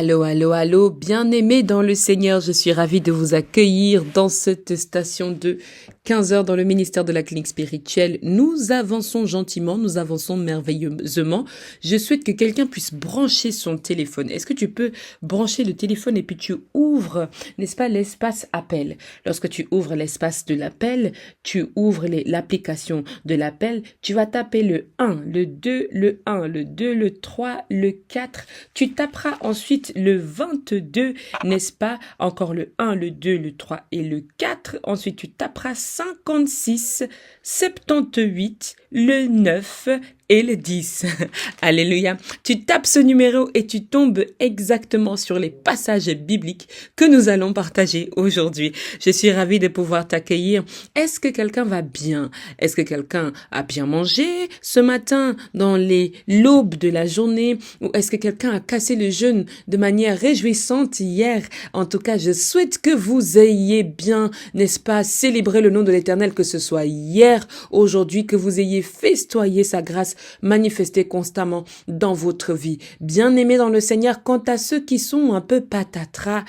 Allô, allô, allô, bien-aimés dans le Seigneur, je suis ravie de vous accueillir dans cette station de 15 heures dans le ministère de la clinique spirituelle. Nous avançons gentiment, nous avançons merveilleusement. Je souhaite que quelqu'un puisse brancher son téléphone. Est-ce que tu peux brancher le téléphone et puis tu ouvres, n'est-ce pas, l'espace appel. Lorsque tu ouvres l'espace de l'appel, tu ouvres l'application de l'appel, tu vas taper le 1, le 2, le 1, le 2, le 3, le 4. Tu taperas ensuite le 22, n'est-ce pas? Encore le 1, le 2, le 3 et le 4. Ensuite, tu taperas 56, 78, le 9 et le 10. Alléluia. Tu tapes ce numéro et tu tombes exactement sur les passages bibliques que nous allons partager aujourd'hui. Je suis ravie de pouvoir t'accueillir. Est-ce que quelqu'un va bien? Est-ce que quelqu'un a bien mangé ce matin dans l'aube de la journée? Ou est-ce que quelqu'un a cassé le jeûne de manière réjouissante hier? En tout cas, je souhaite que vous ayez bien, n'est-ce pas, célébré le nom de l'Éternel, que ce soit hier, aujourd'hui, que vous ayez festoyé sa grâce manifestée constamment dans votre vie. Bien-aimés dans le Seigneur, quant à ceux qui sont un peu patatras,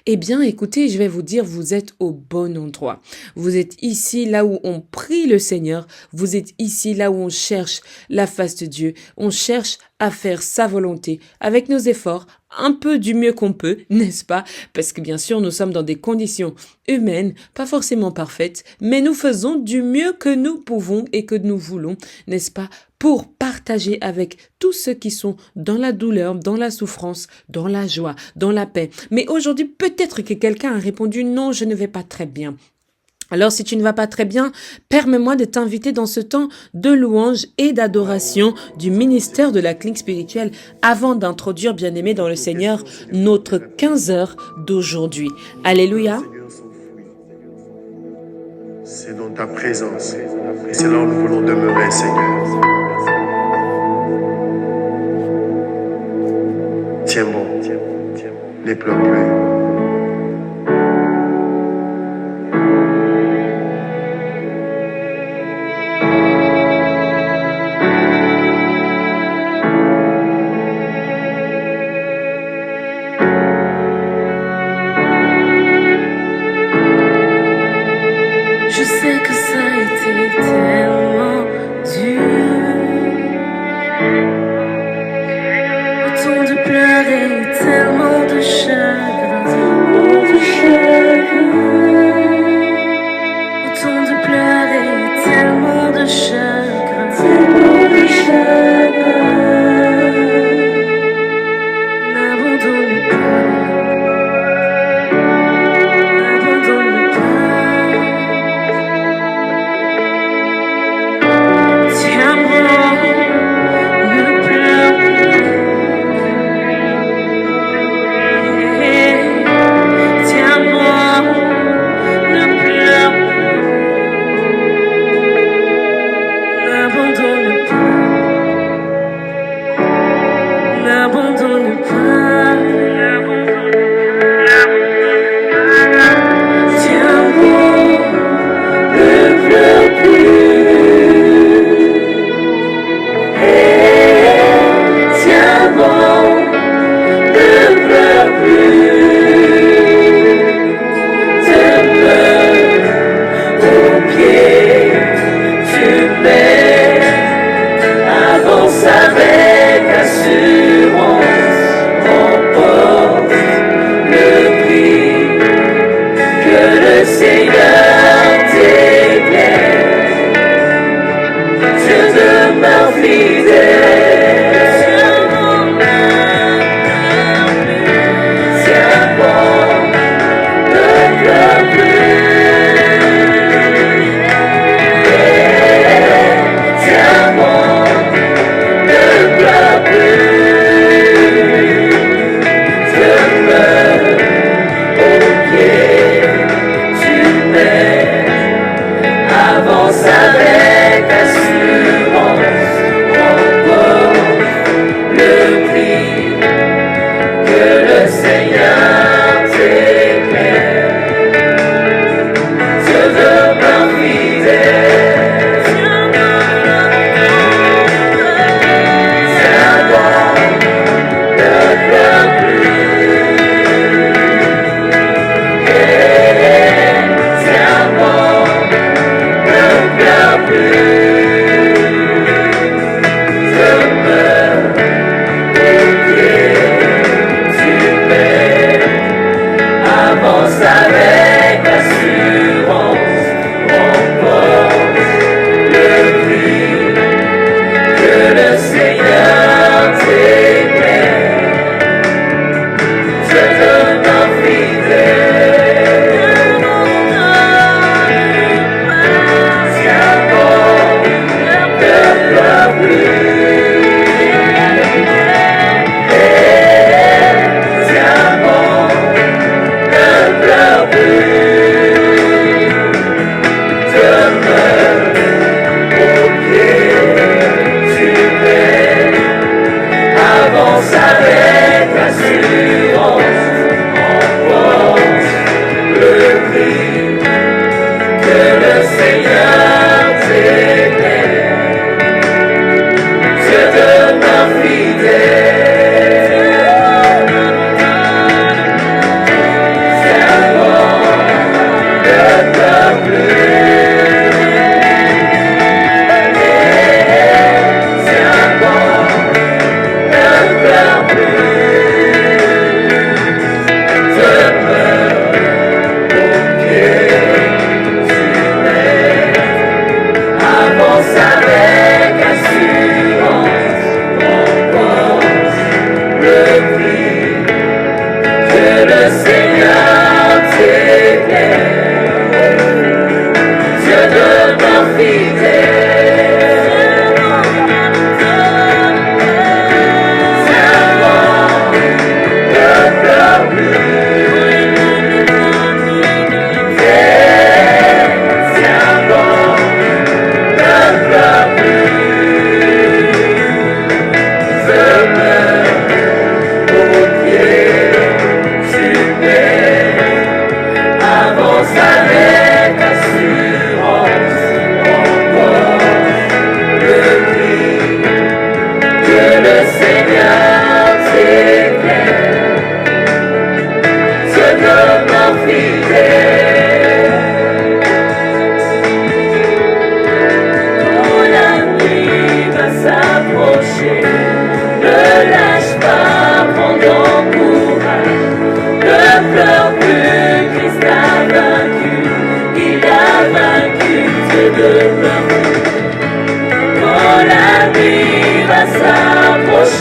eh bien, écoutez, je vais vous dire, vous êtes au bon endroit. Vous êtes ici, là où on prie le Seigneur. Vous êtes ici, là où on cherche la face de Dieu. On cherche à faire sa volonté avec nos efforts, un peu du mieux qu'on peut, n'est-ce pas? Parce que bien sûr, nous sommes dans des conditions humaines, pas forcément parfaites, mais nous faisons du mieux que nous pouvons et que nous voulons, n'est-ce pas? Pour partager avec tous ceux qui sont dans la douleur, dans la souffrance, dans la joie, dans la paix. Mais aujourd'hui, peut-être que quelqu'un a répondu « Non, je ne vais pas très bien ». Alors, si tu ne vas pas très bien, permets-moi de t'inviter dans ce temps de louange et d'adoration du ministère de la clinique spirituelle avant d'introduire, bien-aimé dans le Seigneur, notre 15 heures d'aujourd'hui. Alléluia. C'est dans ta présence. Et c'est là où nous voulons demeurer, Seigneur. Tiens bon. Ne pleure plus. Je sais que ça a été tellement dur, autant de pleurs et tellement de chagrins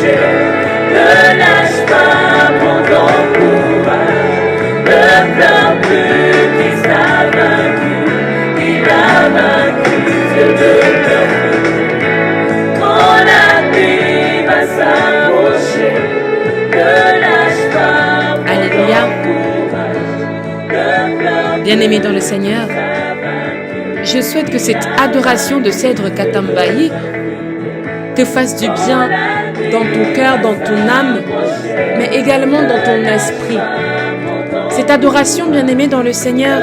Ne lâche pas, prends ton courage. Ne pleure plus, Christ a vaincu. Il a vaincu, Dieu ne pleure plus. Quand la nuit va s'approcher, ne lâche pas, Alléluia. Bien-aimés dans le Seigneur, je souhaite que cette adoration de Cèdre Katambayi te fasse du bien dans ton cœur, dans ton âme, mais également dans ton esprit. Cette adoration, bien-aimée dans le Seigneur,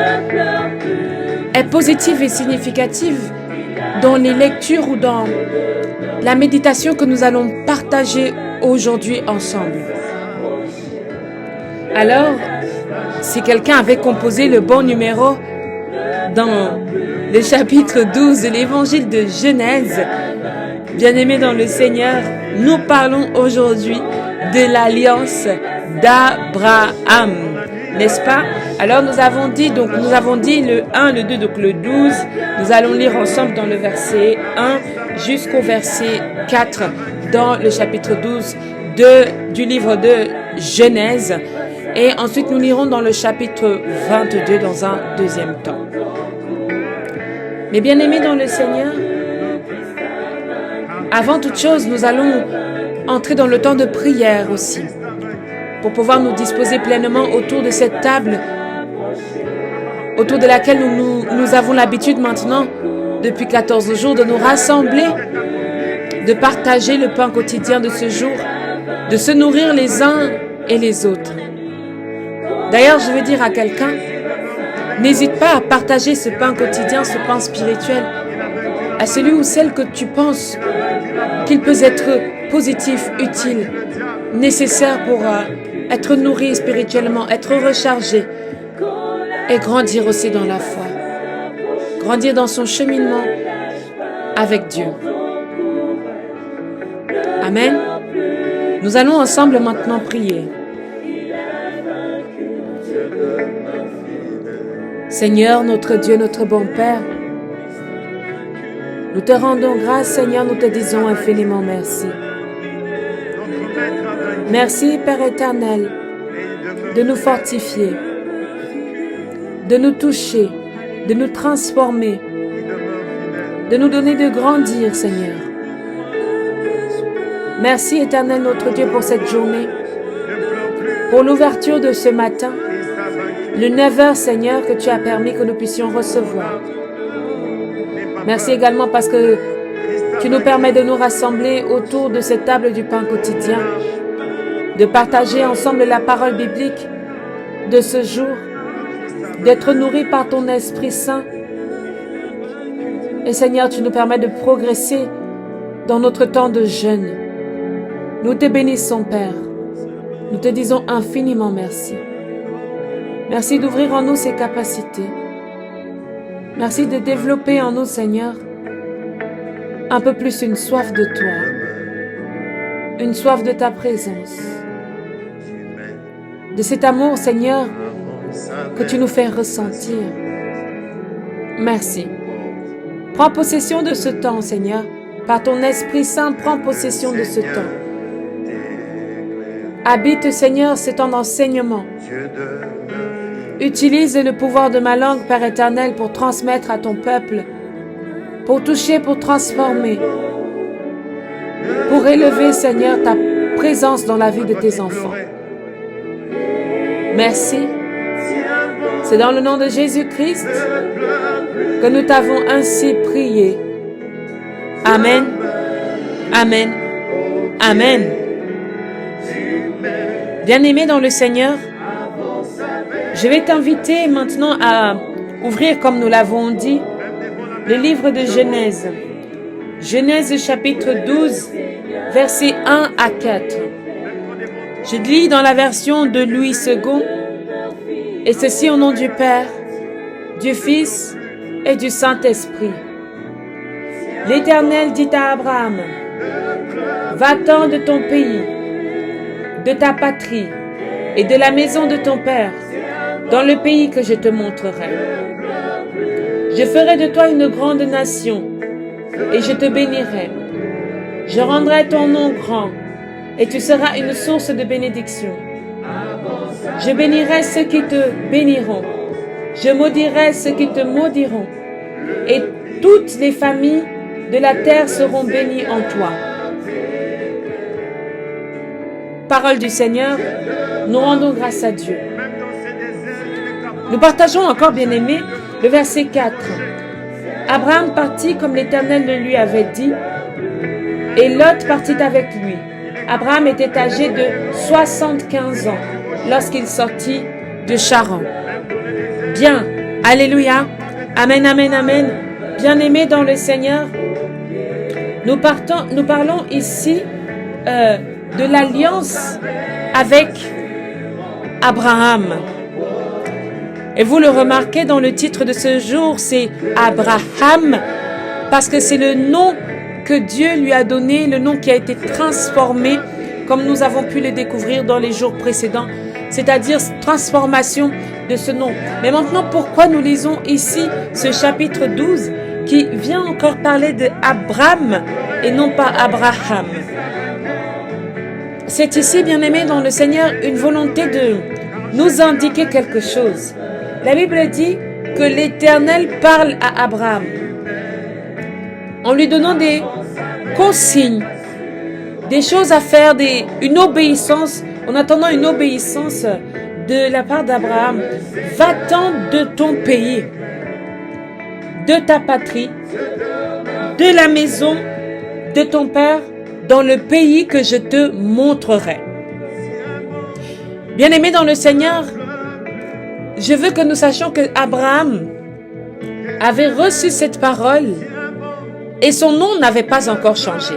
est positive et significative dans les lectures ou dans la méditation que nous allons partager aujourd'hui ensemble. Alors, si quelqu'un avait composé le bon numéro dans le chapitre 12 de l'évangile de Genèse, bien-aimés dans le Seigneur, nous parlons aujourd'hui de l'alliance d'Abraham, n'est-ce pas? Alors nous avons dit le 1, le 2, donc le 12. Nous allons lire ensemble dans le verset 1 jusqu'au verset 4 dans le chapitre 12 du livre de Genèse. Et ensuite nous lirons dans le chapitre 22 dans un deuxième temps. Mais bien-aimés dans le Seigneur, avant toute chose, nous allons entrer dans le temps de prière aussi, pour pouvoir nous disposer pleinement autour de cette table, autour de laquelle nous avons l'habitude maintenant, depuis 14 jours, de nous rassembler, de partager le pain quotidien de ce jour, de se nourrir les uns et les autres. D'ailleurs, je veux dire à quelqu'un, n'hésite pas à partager ce pain quotidien, ce pain spirituel, à celui ou celle que tu penses qu'il peut être positif, utile, nécessaire pour être nourri spirituellement, être rechargé et grandir aussi dans la foi, grandir dans son cheminement avec Dieu. Amen. Nous allons ensemble maintenant prier. Seigneur, notre Dieu, notre bon Père, nous te rendons grâce, Seigneur, nous te disons infiniment merci. Merci, Père éternel, de nous fortifier, de nous toucher, de nous transformer, de nous donner de grandir, Seigneur. Merci, éternel, notre Dieu, pour cette journée, pour l'ouverture de ce matin, le 9h, Seigneur, que tu as permis que nous puissions recevoir. Merci également parce que tu nous permets de nous rassembler autour de cette table du pain quotidien, de partager ensemble la parole biblique de ce jour, d'être nourris par ton Esprit Saint. Et Seigneur, tu nous permets de progresser dans notre temps de jeûne. Nous te bénissons, Père. Nous te disons infiniment merci. Merci d'ouvrir en nous ces capacités. Merci de développer en nous, Seigneur, un peu plus une soif de toi, une soif de ta présence, de cet amour, Seigneur, que tu nous fais ressentir. Merci. Prends possession de ce temps, Seigneur. Par ton Esprit Saint, prends possession de ce temps. Habite, Seigneur, ce temps d'enseignement. Utilise le pouvoir de ma langue, Père éternel, pour transmettre à ton peuple, pour toucher, pour transformer, pour élever, Seigneur, ta présence dans la vie de tes enfants. Merci. C'est dans le nom de Jésus-Christ que nous t'avons ainsi prié. Amen. Amen. Amen. Bien-aimé dans le Seigneur, je vais t'inviter maintenant à ouvrir, comme nous l'avons dit, le livre de Genèse. Genèse chapitre 12, versets 1 à 4. Je lis dans la version de Louis II, et ceci au nom du Père, du Fils et du Saint-Esprit. L'Éternel dit à Abraham, « Va-t'en de ton pays, de ta patrie et de la maison de ton père, dans le pays que je te montrerai. Je ferai de toi une grande nation, et je te bénirai. Je rendrai ton nom grand, et tu seras une source de bénédiction. Je bénirai ceux qui te béniront. Je maudirai ceux qui te maudiront. Et toutes les familles de la terre seront bénies en toi. Parole du Seigneur, nous rendons grâce à Dieu. Nous partageons encore, bien-aimés, le verset 4. Abraham partit comme l'Éternel le lui avait dit, et Lot partit avec lui. Abraham était âgé de 75 ans lorsqu'il sortit de Charan. Bien, alléluia, amen, amen, amen. Bien-aimés dans le Seigneur, nous parlons ici de l'alliance avec Abraham. Et vous le remarquez dans le titre de ce jour, c'est Abraham, parce que c'est le nom que Dieu lui a donné, le nom qui a été transformé, comme nous avons pu le découvrir dans les jours précédents, c'est-à-dire transformation de ce nom. Mais maintenant, pourquoi nous lisons ici ce chapitre 12 qui vient encore parler de Abraham et non pas Abraham? C'est ici, bien-aimés dans le Seigneur, une volonté de nous indiquer quelque chose. La Bible dit que l'Éternel parle à Abraham en lui donnant des consignes, des choses à faire, une obéissance, en attendant une obéissance de la part d'Abraham. Va-t'en de ton pays, de ta patrie, de la maison de ton père, dans le pays que je te montrerai. Bien-aimés dans le Seigneur, je veux que nous sachions que Abraham avait reçu cette parole et son nom n'avait pas encore changé.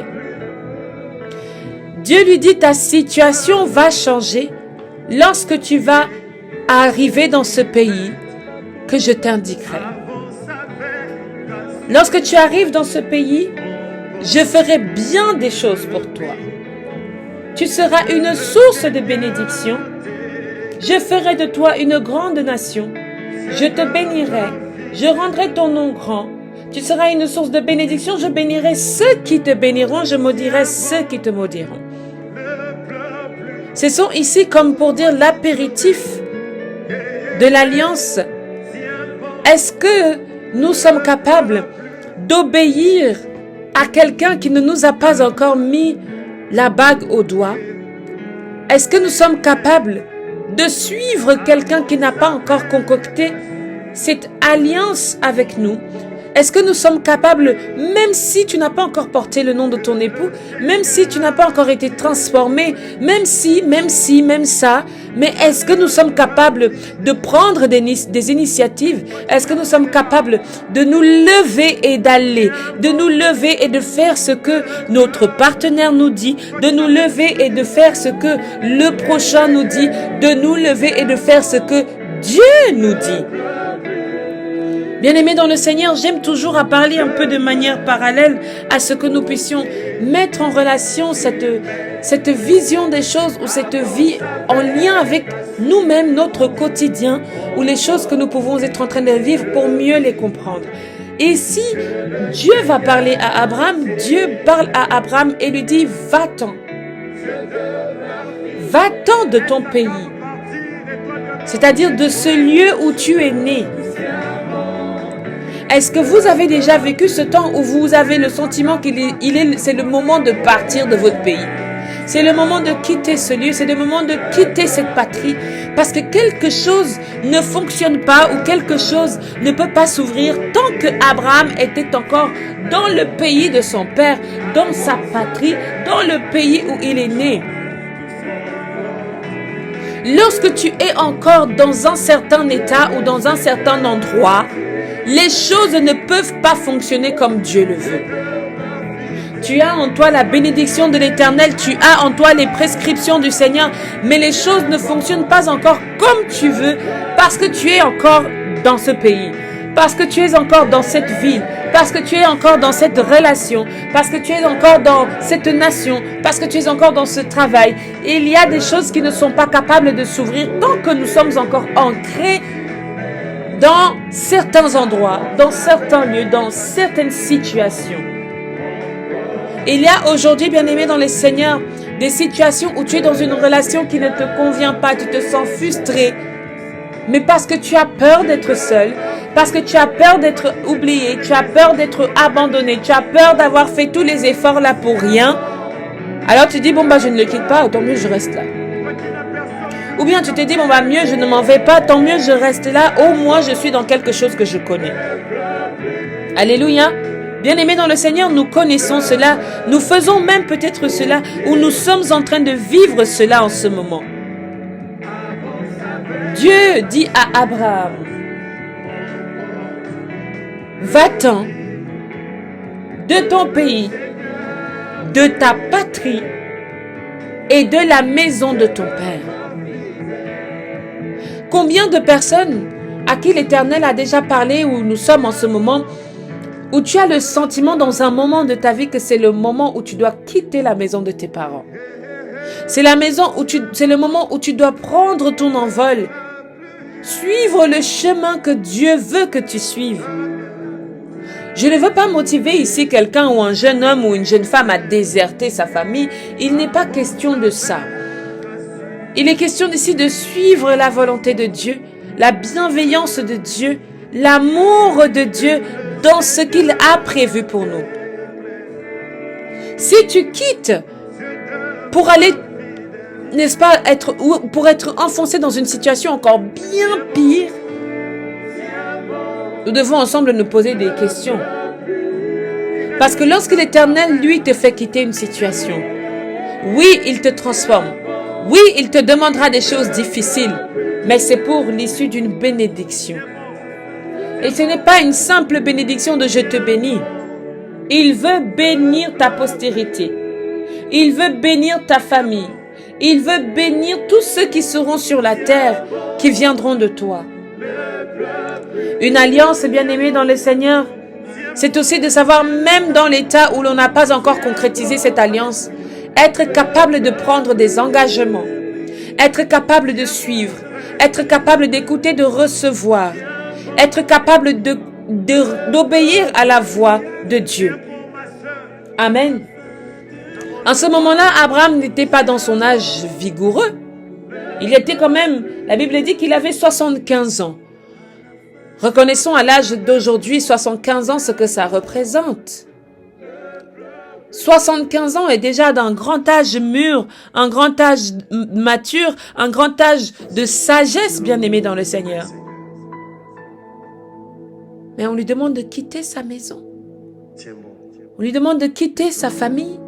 Dieu lui dit, ta situation va changer lorsque tu vas arriver dans ce pays que je t'indiquerai. Lorsque tu arrives dans ce pays, je ferai bien des choses pour toi. Tu seras une source de bénédiction. Je ferai de toi une grande nation. Je te bénirai. Je rendrai ton nom grand. Tu seras une source de bénédiction. Je bénirai ceux qui te béniront. Je maudirai ceux qui te maudiront. Ce sont ici comme pour dire l'apéritif de l'alliance. Est-ce que nous sommes capables d'obéir à quelqu'un qui ne nous a pas encore mis la bague au doigt? Est-ce que nous sommes capables de suivre quelqu'un qui n'a pas encore concocté cette alliance avec nous? Est-ce que nous sommes capables, même si tu n'as pas encore porté le nom de ton époux, même si tu n'as pas encore été transformé, même ça, mais est-ce que nous sommes capables de prendre des initiatives? Est-ce que nous sommes capables de nous lever et d'aller, de nous lever et de faire ce que notre partenaire nous dit, de nous lever et de faire ce que le prochain nous dit, de nous lever et de faire ce que Dieu nous dit? Bien-aimés dans le Seigneur, j'aime toujours à parler un peu de manière parallèle à ce que nous puissions mettre en relation cette vision des choses ou cette vie en lien avec nous-mêmes, notre quotidien, ou les choses que nous pouvons être en train de vivre pour mieux les comprendre. Et si Dieu va parler à Abraham, Dieu parle à Abraham et lui dit, va-t'en. Va-t'en de ton pays. C'est-à-dire de ce lieu où tu es né. Est-ce que vous avez déjà vécu ce temps où vous avez le sentiment c'est le moment de partir de votre pays? C'est le moment de quitter ce lieu, c'est le moment de quitter cette patrie parce que quelque chose ne fonctionne pas ou quelque chose ne peut pas s'ouvrir tant que Abraham était encore dans le pays de son père, dans sa patrie, dans le pays où il est né. Lorsque tu es encore dans un certain état ou dans un certain endroit, les choses ne peuvent pas fonctionner comme Dieu le veut. Tu as en toi la bénédiction de l'Éternel, tu as en toi les prescriptions du Seigneur, mais les choses ne fonctionnent pas encore comme tu veux parce que tu es encore dans ce pays, parce que tu es encore dans cette ville, parce que tu es encore dans cette relation, parce que tu es encore dans cette nation, parce que tu es encore dans ce travail. Et il y a des choses qui ne sont pas capables de s'ouvrir tant que nous sommes encore ancrés dans certains endroits, dans certains lieux, dans certaines situations. Il y a aujourd'hui, bien-aimés dans les Seigneurs, des situations où tu es dans une relation qui ne te convient pas, tu te sens frustré, mais parce que tu as peur d'être seul, parce que tu as peur d'être oublié, tu as peur d'être abandonné, tu as peur d'avoir fait tous les efforts là pour rien, alors tu dis, bon bah je ne le quitte pas, tant mieux je reste là. Ou bien tu te dis, bon bah mieux je ne m'en vais pas, tant mieux je reste là, au moins je suis dans quelque chose que je connais. Alléluia. Bien-aimés dans le Seigneur, nous connaissons cela, nous faisons même peut-être cela, ou nous sommes en train de vivre cela en ce moment. Dieu dit à Abraham, va-t'en de ton pays, de ta patrie et de la maison de ton père. Combien de personnes à qui l'Éternel a déjà parlé, où nous sommes en ce moment, où tu as le sentiment dans un moment de ta vie que c'est le moment où tu dois quitter la maison de tes parents. C'est le moment où tu dois prendre ton envol, suivre le chemin que Dieu veut que tu suives. Je ne veux pas motiver ici quelqu'un ou un jeune homme ou une jeune femme à déserter sa famille. Il n'est pas question de ça. Il est question ici de suivre la volonté de Dieu, la bienveillance de Dieu, l'amour de Dieu dans ce qu'il a prévu pour nous. Si tu quittes pour aller, n'est-ce pas, pour être enfoncé dans une situation encore bien pire, nous devons ensemble nous poser des questions. Parce que lorsque l'Éternel, lui, te fait quitter une situation, oui, il te transforme. Oui, il te demandera des choses difficiles, mais c'est pour l'issue d'une bénédiction. Et ce n'est pas une simple bénédiction de « je te bénis ». Il veut bénir ta postérité. Il veut bénir ta famille. Il veut bénir tous ceux qui seront sur la terre, qui viendront de toi. Une alliance, bien-aimée dans le Seigneur, c'est aussi de savoir, même dans l'état où l'on n'a pas encore concrétisé cette alliance, être capable de prendre des engagements, être capable de suivre, être capable d'écouter, de recevoir, être capable d'obéir à la voix de Dieu. Amen. En ce moment-là, Abraham n'était pas dans son âge vigoureux. Il était quand même, la Bible dit qu'il avait 75 ans. Reconnaissons à l'âge d'aujourd'hui, 75 ans, ce que ça représente. 75 ans est déjà d'un grand âge mûr, un grand âge mature, un grand âge de sagesse, bien-aimé dans le Seigneur. Mais on lui demande de quitter sa maison. On lui demande de quitter sa famille.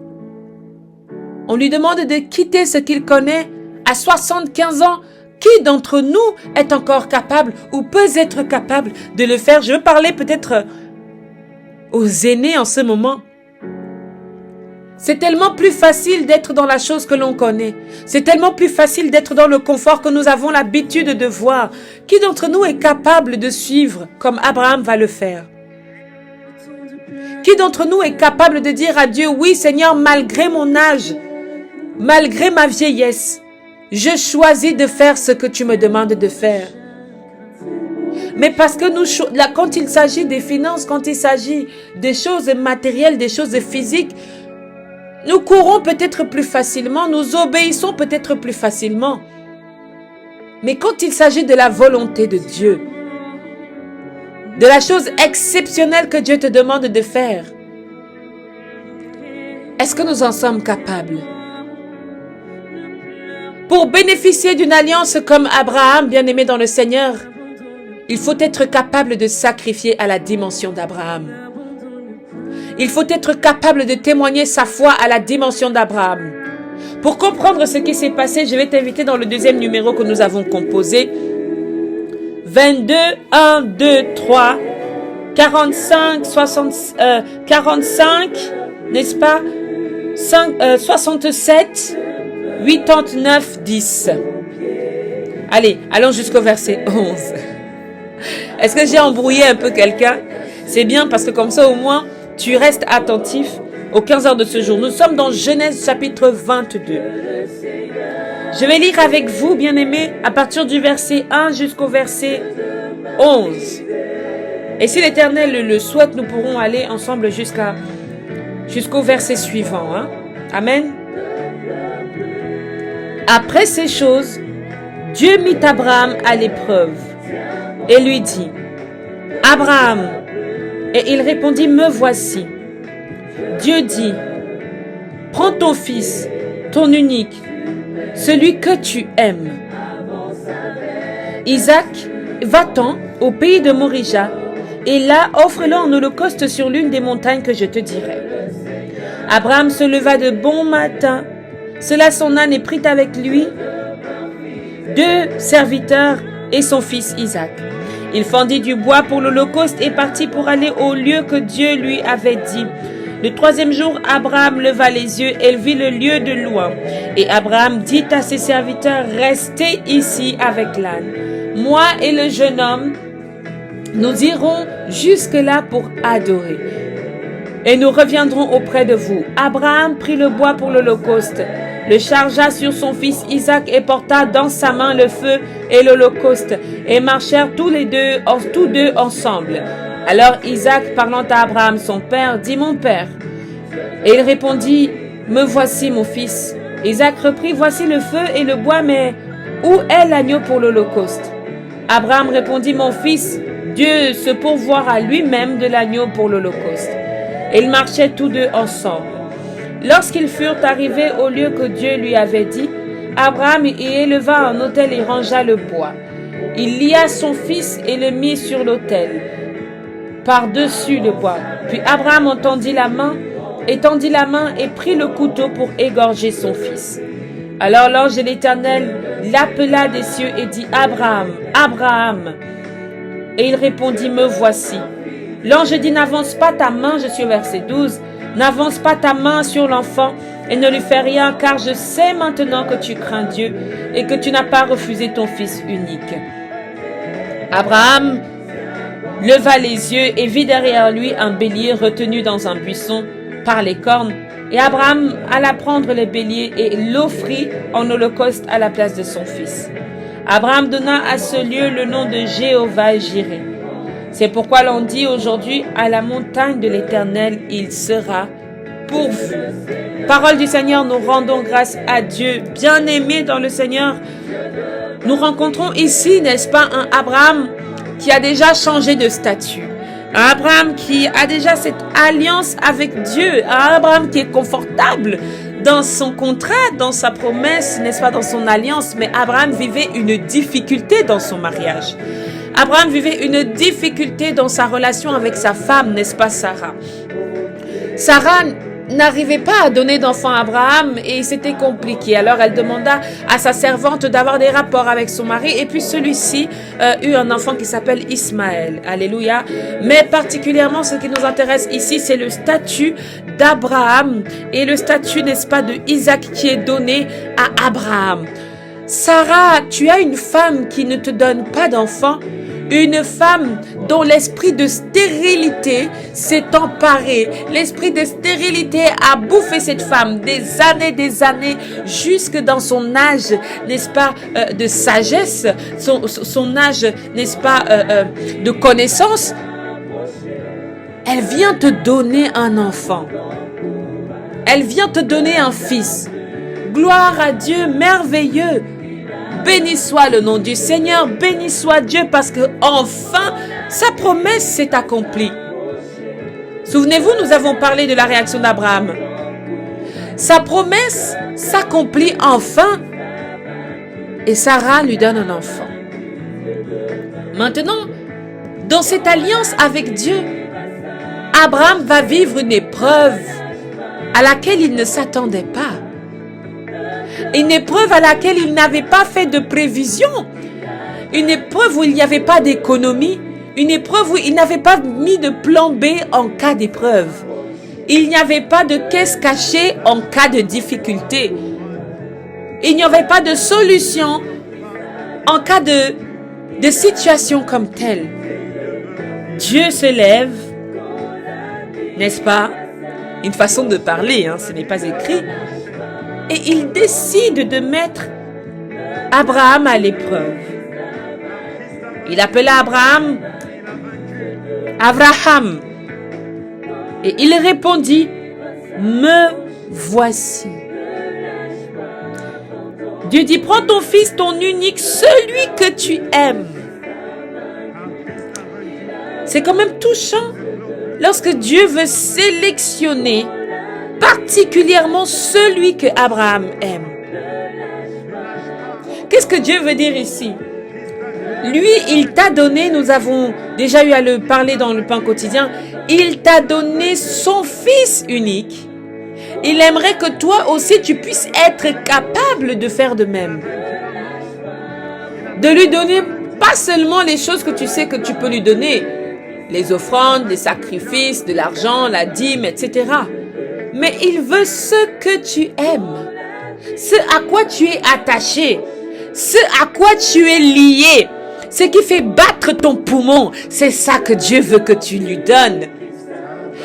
On lui demande de quitter ce qu'il connaît à 75 ans. Qui d'entre nous est encore capable ou peut être capable de le faire? Je veux parler peut-être aux aînés en ce moment. C'est tellement plus facile d'être dans la chose que l'on connaît. C'est tellement plus facile d'être dans le confort que nous avons l'habitude de voir. Qui d'entre nous est capable de suivre comme Abraham va le faire? Qui d'entre nous est capable de dire à Dieu, oui Seigneur, malgré mon âge, malgré ma vieillesse, je choisis de faire ce que tu me demandes de faire. Mais parce que là, quand il s'agit des finances, quand il s'agit des choses matérielles, des choses physiques, nous courons peut-être plus facilement, nous obéissons peut-être plus facilement. Mais quand il s'agit de la volonté de Dieu, de la chose exceptionnelle que Dieu te demande de faire, est-ce que nous en sommes capables? Pour bénéficier d'une alliance comme Abraham, bien-aimé dans le Seigneur, il faut être capable de sacrifier à la dimension d'Abraham. Il faut être capable de témoigner sa foi à la dimension d'Abraham. Pour comprendre ce qui s'est passé, je vais t'inviter dans le deuxième numéro que nous avons composé. 22, 1, 2, 3, 45, 45, n'est-ce pas? 67, 89, 10. Allez, allons jusqu'au verset 11. Est-ce que j'ai embrouillé un peu quelqu'un? C'est bien parce que comme ça au moins, tu restes attentif aux 15 heures de ce jour. Nous sommes dans Genèse chapitre 22. Je vais lire avec vous, bien-aimés, à partir du verset 1 jusqu'au verset 11. Et si l'Éternel le souhaite, nous pourrons aller ensemble jusqu'au verset suivant. Hein? Amen. Après ces choses, Dieu mit Abraham à l'épreuve et lui dit, « Abraham !» Et il répondit, « Me voici. » Dieu dit, « Prends ton fils, ton unique, celui que tu aimes. Isaac, va-t'en au pays de Morija, et là offre-le en holocauste sur l'une des montagnes que je te dirai. » Abraham se leva de bon matin, sella son âne et prit avec lui 2 serviteurs et son fils Isaac. Il fendit du bois pour l'holocauste et partit pour aller au lieu que Dieu lui avait dit. Le 3e jour, Abraham leva les yeux et vit le lieu de loin. Et Abraham dit à ses serviteurs, « Restez ici avec l'âne. Moi et le jeune homme, nous irons jusque-là pour adorer. Et nous reviendrons auprès de vous. » Abraham prit le bois pour l'holocauste, le chargea sur son fils Isaac et porta dans sa main le feu et l'holocauste, et marchèrent tous deux ensemble. Alors Isaac, parlant à Abraham son père, dit, « Mon père. » Et il répondit, « Me voici, mon fils. » Isaac reprit, « Voici le feu et le bois, mais où est l'agneau pour l'holocauste? » Abraham répondit, « Mon fils, Dieu se pourvoira lui-même de l'agneau pour l'holocauste. » Et ils marchaient tous deux ensemble. Lorsqu'ils furent arrivés au lieu que Dieu lui avait dit, Abraham y éleva un autel et rangea le bois. Il lia son fils et le mit sur l'autel, par-dessus le bois. Puis Abraham étendit la main et prit le couteau pour égorger son fils. Alors l'ange de l'Éternel l'appela des cieux et dit, « Abraham, Abraham !» Et il répondit, « Me voici. » L'ange dit, « N'avance pas ta main, je suis au verset 12, n'avance pas ta main sur l'enfant et ne lui fais rien, car je sais maintenant que tu crains Dieu et que tu n'as pas refusé ton fils unique. » Abraham leva les yeux et vit derrière lui un bélier retenu dans un buisson par les cornes. Et Abraham alla prendre le bélier et l'offrit en holocauste à la place de son fils. Abraham donna à ce lieu le nom de Jéhovah-Jireh. C'est pourquoi l'on dit aujourd'hui, à la montagne de l'Éternel, il sera pourvu. Parole du Seigneur, nous rendons grâce à Dieu. Bien-aimés dans le Seigneur, nous rencontrons ici, n'est-ce pas, un Abraham qui a déjà changé de statut. Un Abraham qui a déjà cette alliance avec Dieu. Un Abraham qui est confortable dans son contrat, dans sa promesse, n'est-ce pas, dans son alliance. Mais Abraham vivait une difficulté dans son mariage. Abraham vivait une difficulté dans sa relation avec sa femme, n'est-ce pas, Sarah. Sarah n'arrivait pas à donner d'enfant à Abraham et c'était compliqué. Alors elle demanda à sa servante d'avoir des rapports avec son mari et puis celui-ci eut un enfant qui s'appelle Ismaël. Alléluia. Mais particulièrement ce qui nous intéresse ici, c'est le statut d'Abraham et le statut, n'est-ce pas, de Isaac qui est donné à Abraham. Sarah, tu as une femme qui ne te donne pas d'enfant, une femme dont l'esprit de stérilité s'est emparé. L'esprit de stérilité a bouffé cette femme des années, jusque dans son âge, n'est-ce pas, de sagesse, son âge, n'est-ce pas, de connaissance. Elle vient te donner un enfant. Elle vient te donner un fils. Gloire à Dieu, merveilleux. Béni soit le nom du Seigneur, béni soit Dieu parce que enfin sa promesse s'est accomplie. Souvenez-vous, nous avons parlé de la réaction d'Abraham. Sa promesse s'accomplit enfin et Sarah lui donne un enfant. Maintenant, dans cette alliance avec Dieu, Abraham va vivre une épreuve à laquelle il ne s'attendait pas. Une épreuve à laquelle il n'avait pas fait de prévision. Une épreuve où il n'y avait pas d'économie. Une épreuve où il n'avait pas mis de plan B en cas d'épreuve. Il n'y avait pas de caisse cachée en cas de difficulté. Il n'y avait pas de solution en cas de situation comme telle. Dieu se lève, n'est-ce pas? Une façon de parler, ce n'est pas écrit. Et il décide de mettre Abraham à l'épreuve. Il appela Abraham Abraham. Et il répondit, me voici. Dieu dit, prends ton fils, ton unique, celui que tu aimes. C'est quand même touchant lorsque Dieu veut sélectionner particulièrement celui que Abraham aime. Qu'est-ce que Dieu veut dire ici? Lui, il t'a donné, nous avons déjà eu à le parler dans le pain quotidien, il t'a donné son fils unique. Il aimerait que toi aussi tu puisses être capable de faire de même. De lui donner pas seulement les choses que tu sais que tu peux lui donner, les offrandes, les sacrifices, de l'argent, la dîme, etc. Mais il veut ce que tu aimes, ce à quoi tu es attaché, ce à quoi tu es lié, ce qui fait battre ton poumon. C'est ça que Dieu veut que tu lui donnes.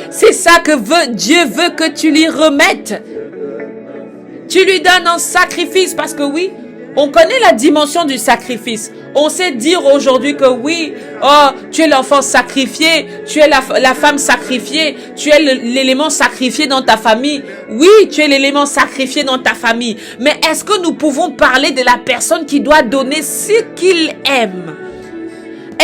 C'est ça que Dieu veut que tu lui remettes. Tu lui donnes en sacrifice parce que oui, on connaît la dimension du sacrifice. On sait dire aujourd'hui que oui, oh, tu es l'enfant sacrifié, tu es la femme sacrifiée, tu es l'élément sacrifié dans ta famille. Oui, tu es l'élément sacrifié dans ta famille. Mais est-ce que nous pouvons parler de la personne qui doit donner ce qu'il aime?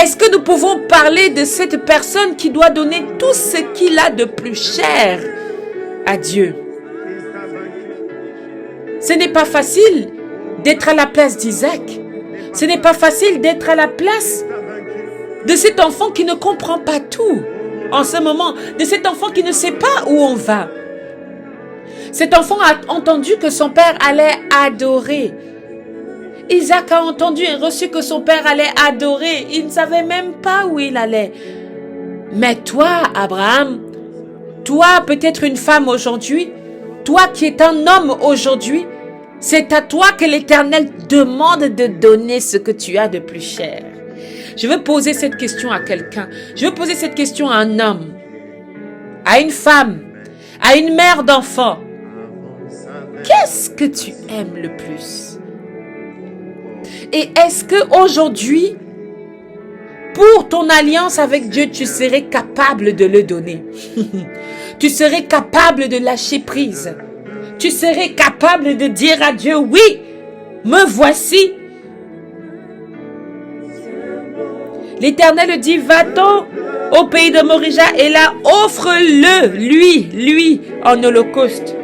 Est-ce que nous pouvons parler de cette personne qui doit donner tout ce qu'il a de plus cher à Dieu? Ce n'est pas facile d'être à la place d'Isaac. Ce n'est pas facile d'être à la place de cet enfant qui ne comprend pas tout en ce moment, de cet enfant qui ne sait pas où on va. Cet enfant a entendu que son père allait adorer. Isaac a entendu et reçu que son père allait adorer. Il ne savait même pas où il allait. Mais toi, Abraham, toi peut-être une femme aujourd'hui, toi qui es un homme aujourd'hui, c'est à toi que l'Éternel demande de donner ce que tu as de plus cher. Je veux poser cette question à quelqu'un. Je veux poser cette question à un homme, à une femme, à une mère d'enfant. Qu'est-ce que tu aimes le plus? Et est-ce que aujourd'hui, pour ton alliance avec Dieu, tu serais capable de le donner? Tu serais capable de lâcher prise? Tu serais capable de dire à Dieu, oui, me voici. L'Éternel dit, va-t'en au pays de Morija et là, offre-le, lui, en holocauste.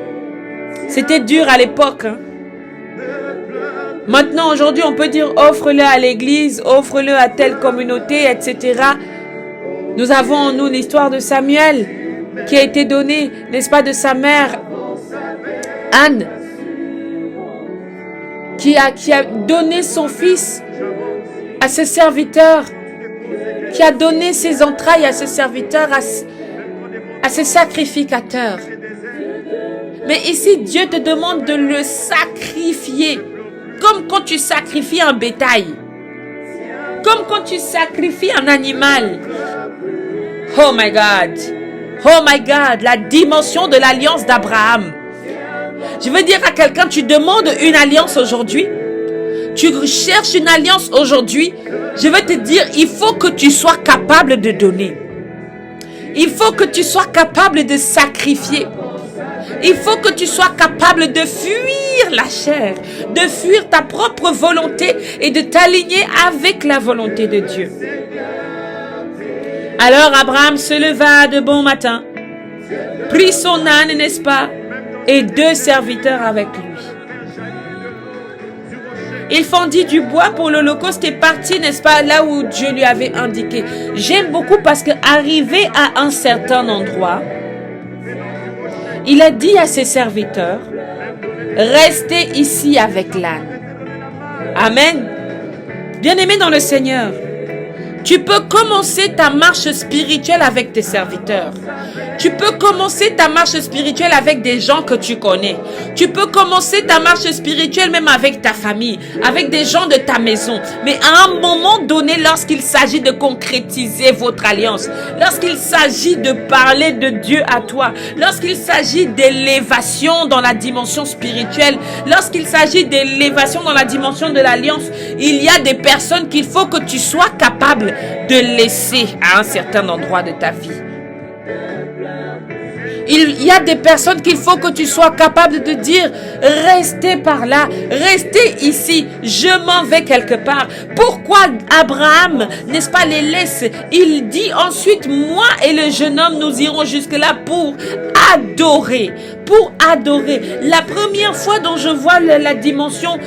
C'était dur à l'époque. Hein? Maintenant, aujourd'hui, on peut dire, offre-le à l'église, offre-le à telle communauté, etc. Nous avons en nous l'histoire de Samuel qui a été donnée, n'est-ce pas, de sa mère, Anne, qui a donné son fils à ses serviteurs, qui a donné ses entrailles à ses serviteurs, à ses sacrificateurs. Mais ici, Dieu te demande de le sacrifier, comme quand tu sacrifies un bétail, comme quand tu sacrifies un animal. Oh my God, la dimension de l'alliance d'Abraham. Je veux dire à quelqu'un, tu demandes une alliance aujourd'hui. Tu cherches une alliance aujourd'hui. Je veux te dire, il faut que tu sois capable de donner. Il faut que tu sois capable de sacrifier. Il faut que tu sois capable de fuir la chair, de fuir ta propre volonté et de t'aligner avec la volonté de Dieu. Alors Abraham se leva de bon matin, prit son âne, n'est-ce pas, et 2 serviteurs avec lui. Il fendit du bois pour l'holocauste et partit, n'est-ce pas, là où Dieu lui avait indiqué. J'aime beaucoup parce qu'arrivé à un certain endroit, il a dit à ses serviteurs, restez ici avec l'âne. Amen. Bien-aimé dans le Seigneur, tu peux commencer ta marche spirituelle avec tes serviteurs. Tu peux commencer ta marche spirituelle avec des gens que tu connais. Tu peux commencer ta marche spirituelle même avec ta famille, avec des gens de ta maison. Mais à un moment donné, lorsqu'il s'agit de concrétiser votre alliance, lorsqu'il s'agit de parler de Dieu à toi, lorsqu'il s'agit d'élévation dans la dimension spirituelle, lorsqu'il s'agit d'élévation dans la dimension de l'alliance, il y a des personnes qu'il faut que tu sois capable de laisser à un certain endroit de ta vie. Il y a des personnes qu'il faut que tu sois capable de dire, restez par là, restez ici, je m'en vais quelque part. Pourquoi Abraham, n'est-ce pas, les laisse? Il dit ensuite, moi et le jeune homme, nous irons jusque-là pour adorer. Pour adorer. La première fois dont je vois la dimension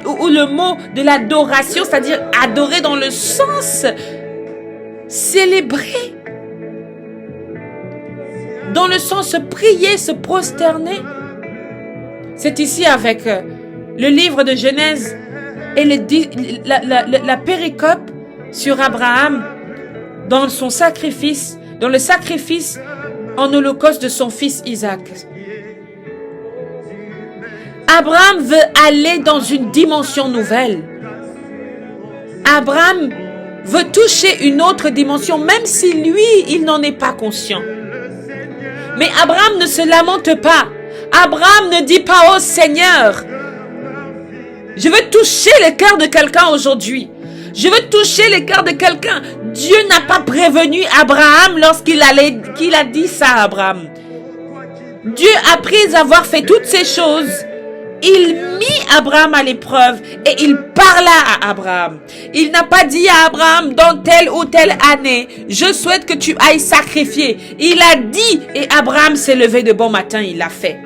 ou le mot de l'adoration, c'est-à-dire adorer dans le sens célébrer, dans le sens se prier, se prosterner. C'est ici avec le livre de Genèse et la péricope sur Abraham dans son sacrifice, dans le sacrifice en holocauste de son fils Isaac. Abraham veut aller dans une dimension nouvelle. Abraham veut toucher une autre dimension, même si lui, il n'en est pas conscient. Mais Abraham ne se lamente pas. Abraham ne dit pas, oh Seigneur, je veux toucher le cœur de quelqu'un aujourd'hui. Je veux toucher le cœur de quelqu'un. Dieu n'a pas prévenu Abraham lorsqu'il a dit ça à Abraham. Dieu, après avoir fait toutes ces choses, il mit Abraham à l'épreuve et il parla à Abraham. Il n'a pas dit à Abraham, dans telle ou telle année, je souhaite que tu ailles sacrifier. Il a dit et Abraham s'est levé de bon matin, il l'a fait.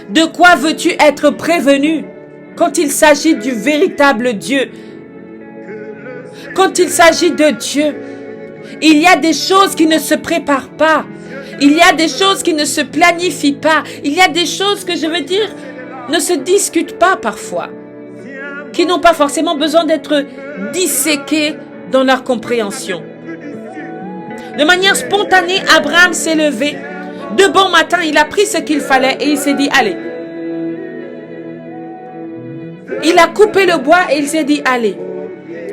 De quoi veux-tu être prévenu quand il s'agit du véritable Dieu? Quand il s'agit de Dieu, il y a des choses qui ne se préparent pas. Il y a des choses qui ne se planifient pas. Il y a des choses que je veux dire ne se discutent pas parfois. Qui n'ont pas forcément besoin d'être disséquées dans leur compréhension. De manière spontanée, Abraham s'est levé. De bon matin, il a pris ce qu'il fallait et il s'est dit, allez. Il a coupé le bois et il s'est dit, allez.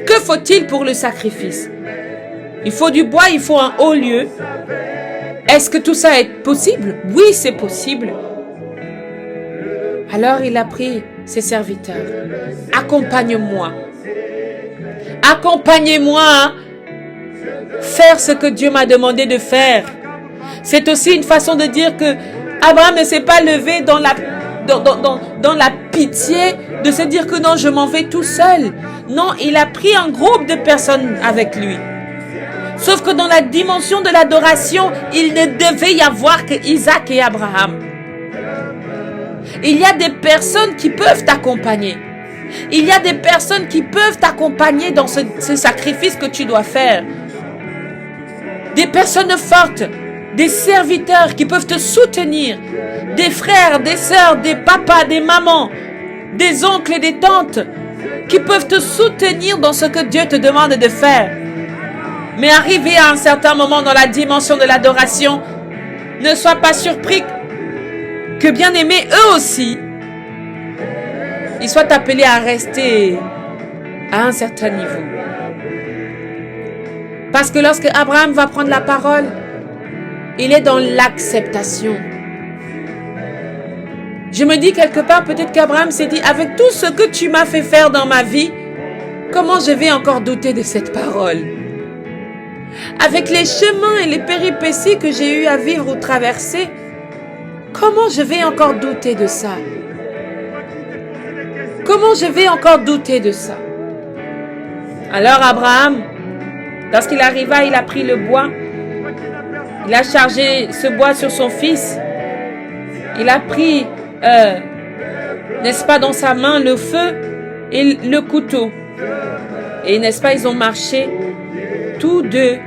Que faut-il pour le sacrifice? Il faut du bois, il faut un haut lieu. Est-ce que tout ça est possible? Oui, c'est possible. Alors il a pris ses serviteurs. Accompagne-moi. Accompagnez-moi à faire ce que Dieu m'a demandé de faire. C'est aussi une façon de dire que Abraham ne s'est pas levé dans la pitié de se dire que non, je m'en vais tout seul. Non, il a pris un groupe de personnes avec lui. Sauf que dans la dimension de l'adoration, il ne devait y avoir que Isaac et Abraham. Il y a des personnes qui peuvent t'accompagner. Il y a des personnes qui peuvent t'accompagner dans ce sacrifice que tu dois faire. Des personnes fortes, des serviteurs qui peuvent te soutenir. Des frères, des sœurs, des papas, des mamans, des oncles et des tantes qui peuvent te soutenir dans ce que Dieu te demande de faire. Mais arrivé à un certain moment dans la dimension de l'adoration, ne sois pas surpris que bien aimés, eux aussi, ils soient appelés à rester à un certain niveau. Parce que lorsque Abraham va prendre la parole, il est dans l'acceptation. Je me dis quelque part, peut-être qu'Abraham s'est dit, avec tout ce que tu m'as fait faire dans ma vie, comment je vais encore douter de cette parole? Avec les chemins et les péripéties que j'ai eu à vivre ou traverser, comment je vais encore douter de ça? Comment je vais encore douter de ça? Alors Abraham, lorsqu'il arriva, il a pris le bois. Il a chargé ce bois sur son fils. Il a pris, n'est-ce pas, dans sa main le feu et le couteau. Et n'est-ce pas, ils ont marché tous deux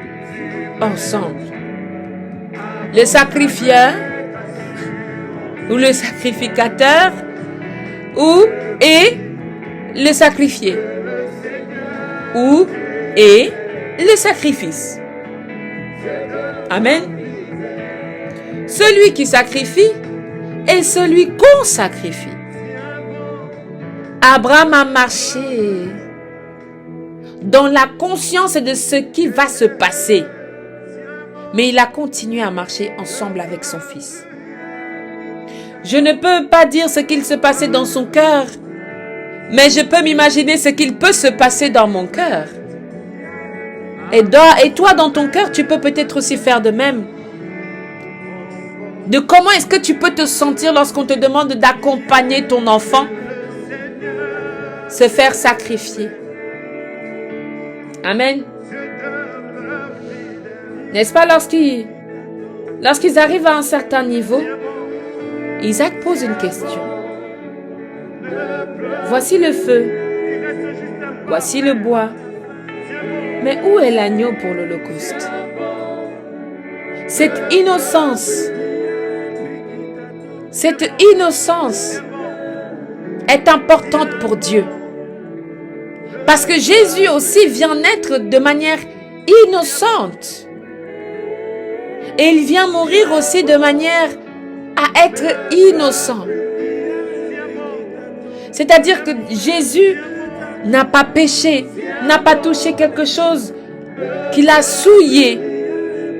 ensemble. Le sacrifieur ou le sacrificateur et le sacrifié et le sacrifice. Amen. Celui qui sacrifie et celui qu'on sacrifie. Abraham a marché dans la conscience de ce qui va se passer. Mais il a continué à marcher ensemble avec son fils. Je ne peux pas dire ce qu'il se passait dans son cœur, mais je peux m'imaginer ce qu'il peut se passer dans mon cœur. Et toi, dans ton cœur, tu peux peut-être aussi faire de même. de comment est-ce que tu peux te sentir lorsqu'on te demande d'accompagner ton enfant se faire sacrifier. Amen. N'est-ce pas, lorsqu'ils arrivent à un certain niveau, Isaac pose une question. Voici le feu, voici le bois, mais où est l'agneau pour l'Holocauste? Cette innocence est importante pour Dieu. Parce que Jésus aussi vient naître de manière innocente. Et il vient mourir aussi de manière à être innocent. C'est-à-dire que Jésus n'a pas péché, n'a pas touché quelque chose qu'il a souillé.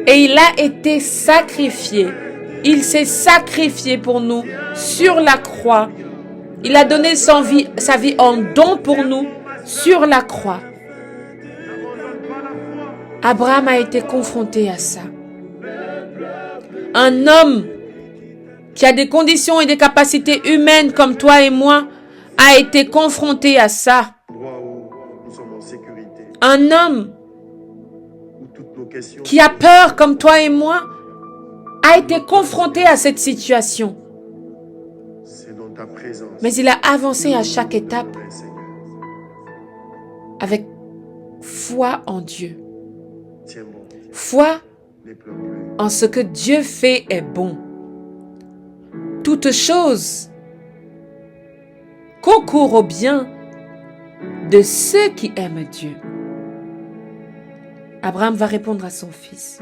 Et il a été sacrifié. Il s'est sacrifié pour nous sur la croix. Il a donné sa vie en don pour nous sur la croix. Abraham a été confronté à ça. Un homme qui a des conditions et des capacités humaines comme toi et moi a été confronté à ça. Un homme qui a peur comme toi et moi a été confronté à cette situation. Mais il a avancé à chaque étape avec foi en Dieu. Foi en ce que Dieu fait est bon. Toute chose concourt au bien de ceux qui aiment Dieu. Abraham va répondre à son fils.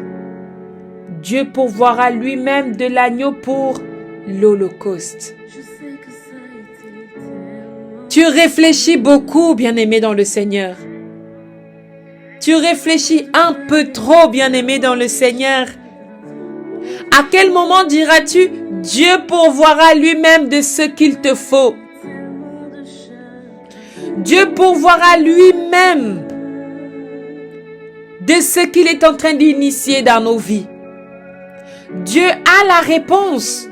Dieu pourvoira lui-même de l'agneau pour l'Holocauste. Tu réfléchis beaucoup, bien-aimé dans le Seigneur. Tu réfléchis un peu trop, bien-aimé dans le Seigneur. À quel moment diras-tu, Dieu pourvoira lui-même de ce qu'il te faut? Dieu pourvoira lui-même de ce qu'il est en train d'initier dans nos vies. Dieu a la réponse.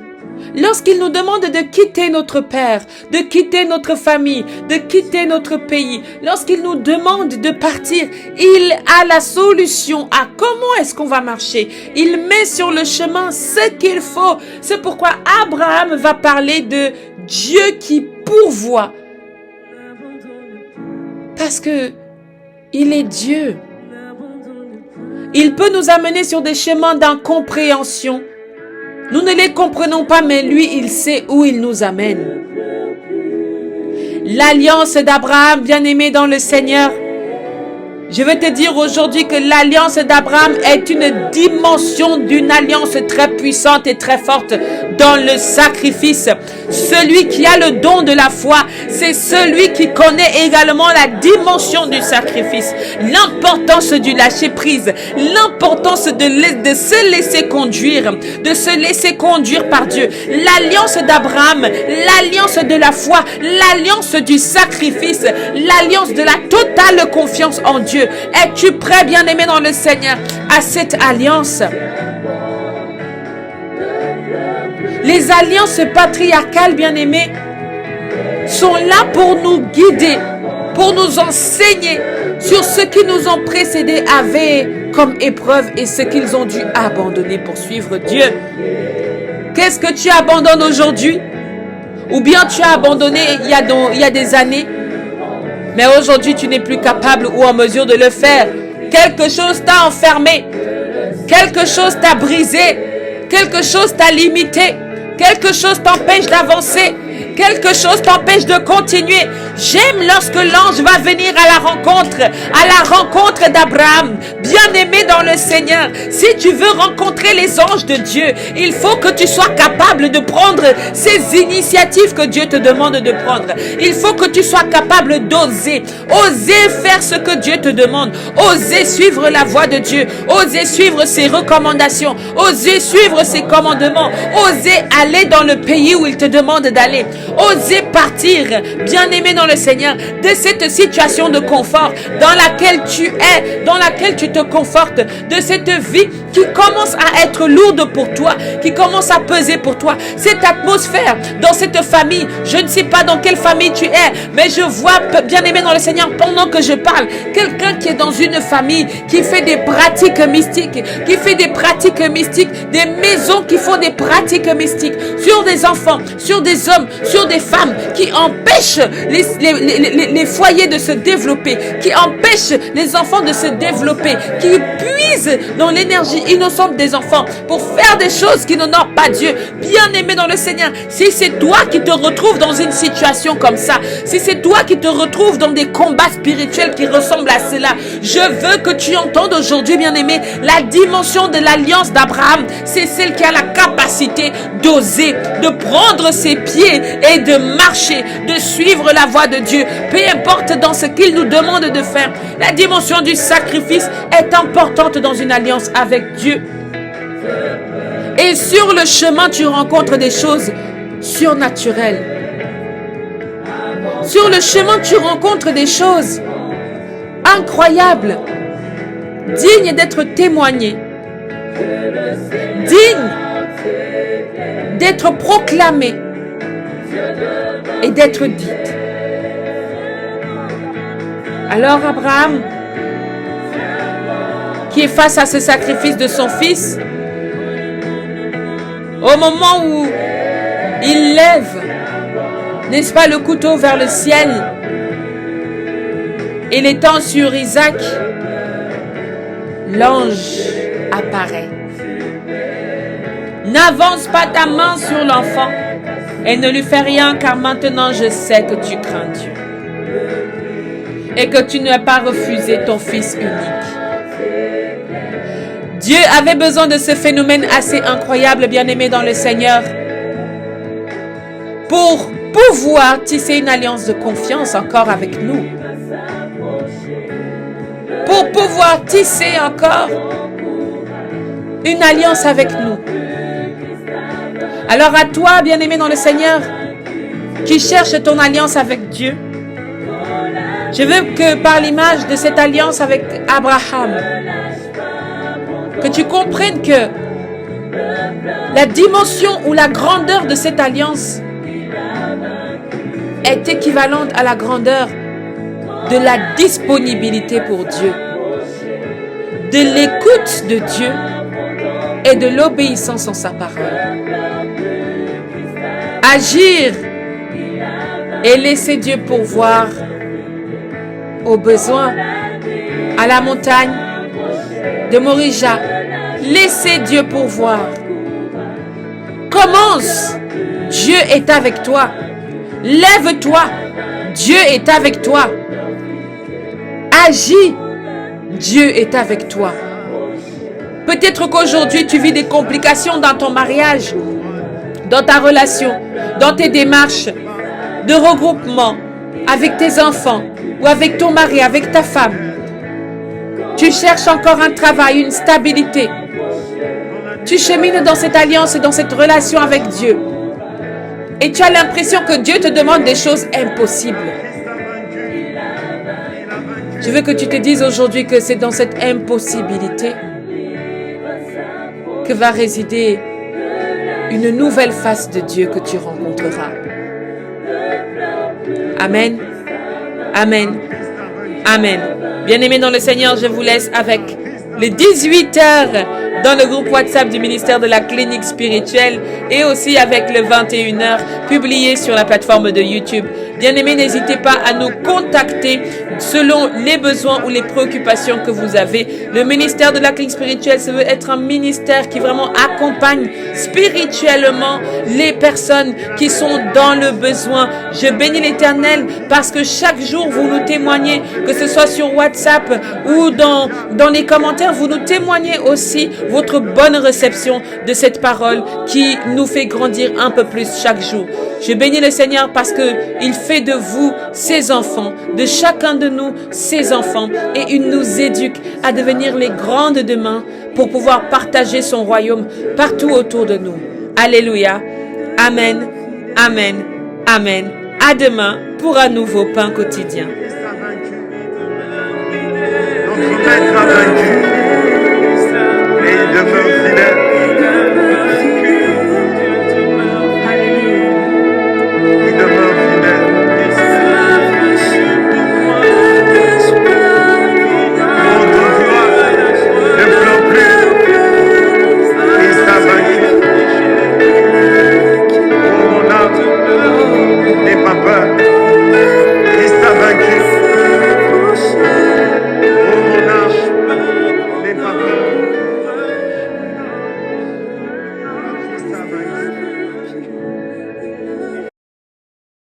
Lorsqu'il nous demande de quitter notre père, de quitter notre famille, de quitter notre pays, lorsqu'il nous demande de partir, il a la solution à comment est-ce qu'on va marcher. Il met sur le chemin ce qu'il faut. C'est pourquoi Abraham va parler de Dieu qui pourvoit. Parce que il est Dieu. Il peut nous amener sur des chemins d'incompréhension. Nous ne les comprenons pas, mais lui, il sait où il nous amène. L'alliance d'Abraham, bien-aimé dans le Seigneur. Je veux te dire aujourd'hui que l'alliance d'Abraham est une dimension d'une alliance très puissante et très forte dans le sacrifice. Celui qui a le don de la foi, c'est celui qui connaît également la dimension du sacrifice, l'importance du lâcher-prise, l'importance de se laisser conduire, de se laisser conduire par Dieu. L'alliance d'Abraham, l'alliance de la foi, l'alliance du sacrifice, l'alliance de la totale confiance en Dieu. Es-tu prêt, bien-aimé dans le Seigneur, à cette alliance? Les alliances patriarcales, bien-aimés, sont là pour nous guider, pour nous enseigner sur ce qui nous ont précédés avaient comme épreuve et ce qu'ils ont dû abandonner pour suivre Dieu. Qu'est-ce que tu abandonnes aujourd'hui? Ou bien tu as abandonné il y a des années, mais aujourd'hui tu n'es plus capable ou en mesure de le faire. Quelque chose t'a enfermé, quelque chose t'a brisé, quelque chose t'a limité, quelque chose t'empêche d'avancer, quelque chose t'empêche de continuer. J'aime lorsque l'ange va venir à la rencontre d'Abraham, bien-aimé dans le Seigneur. Si tu veux rencontrer les anges de Dieu, il faut que tu sois capable de prendre ces initiatives que Dieu te demande de prendre. Il faut que tu sois capable d'oser faire ce que Dieu te demande, oser suivre la voie de Dieu, oser suivre ses recommandations, oser suivre ses commandements, oser aller dans le pays où il te demande d'aller, oser partir, bien-aimé dans le le Seigneur, de cette situation de confort dans laquelle tu es, dans laquelle tu te confortes, de cette vie qui commence à être lourde pour toi, qui commence à peser pour toi. Cette atmosphère dans cette famille, je ne sais pas dans quelle famille tu es, mais je vois, bien-aimé dans le Seigneur, pendant que je parle, quelqu'un qui est dans une famille, qui fait des pratiques mystiques, des maisons qui font des pratiques mystiques sur des enfants, sur des hommes, sur des femmes, qui empêchent les foyers de se développer, qui empêchent les enfants de se développer, qui puisent dans l'énergie innocente des enfants pour faire des choses qui n'honorent pas Dieu. Bien-aimé dans le Seigneur, si c'est toi qui te retrouves dans une situation comme ça, si c'est toi qui te retrouves dans des combats spirituels qui ressemblent à cela, je veux que tu entendes aujourd'hui, bien-aimé, la dimension de l'alliance d'Abraham. C'est celle qui a la capacité d'oser, de prendre ses pieds et de marcher, de suivre la voie de Dieu, peu importe dans ce qu'il nous demande de faire. La dimension du sacrifice est importante dans une alliance avec Dieu. Et sur le chemin, tu rencontres des choses surnaturelles. Sur le chemin, tu rencontres des choses incroyables, dignes d'être témoignées, dignes d'être proclamées et d'être dites. Alors Abraham, qui est face à ce sacrifice de son fils, au moment où il lève, n'est-ce pas, le couteau vers le ciel et l'étend sur Isaac, l'ange apparaît. N'avance pas ta main sur l'enfant et ne lui fais rien, car maintenant je sais que tu crains Dieu et que tu n'as pas refusé ton fils unique. Dieu avait besoin de ce phénomène assez incroyable, bien-aimé dans le Seigneur, pour pouvoir tisser une alliance de confiance encore avec nous. Pour pouvoir tisser encore une alliance avec nous. Alors à toi, bien-aimé dans le Seigneur, qui cherche ton alliance avec Dieu, je veux que par l'image de cette alliance avec Abraham, que tu comprennes que la dimension ou la grandeur de cette alliance est équivalente à la grandeur de la disponibilité pour Dieu, de l'écoute de Dieu et de l'obéissance en sa parole. Agir et laisser Dieu pourvoir aux besoins, à la montagne de Morija. Laissez Dieu pourvoir. Commence. Dieu est avec toi. Lève-toi. Dieu est avec toi. Agis. Dieu est avec toi. Peut-être qu'aujourd'hui, tu vis des complications dans ton mariage, dans ta relation, dans tes démarches de regroupement avec tes enfants ou avec ton mari, avec ta femme. Tu cherches encore un travail, une stabilité. Tu chemines dans cette alliance et dans cette relation avec Dieu. Et tu as l'impression que Dieu te demande des choses impossibles. Je veux que tu te dises aujourd'hui que c'est dans cette impossibilité que va résider une nouvelle face de Dieu que tu rencontreras. Amen. Amen. Amen. Bien-aimés dans le Seigneur, je vous laisse avec les 18h dans le groupe WhatsApp du ministère de la clinique spirituelle et aussi avec le 21h publié sur la plateforme de YouTube. Bien-aimés, n'hésitez pas à nous contacter selon les besoins ou les préoccupations que vous avez. Le ministère de la clinique spirituelle, ça veut être un ministère qui vraiment accompagne spirituellement les personnes qui sont dans le besoin. Je bénis l'Éternel parce que chaque jour, vous nous témoignez, que ce soit sur WhatsApp ou dans les commentaires, vous nous témoignez aussi votre bonne réception de cette parole qui nous fait grandir un peu plus chaque jour. Je bénis le Seigneur parce que il fait de vous ses enfants, de chacun de nous ses enfants, et il nous éduque à devenir les grands de demain pour pouvoir partager son royaume partout autour de nous. Alléluia. Amen. Amen. Amen. À demain pour un nouveau pain quotidien. Notre maître a vaincu.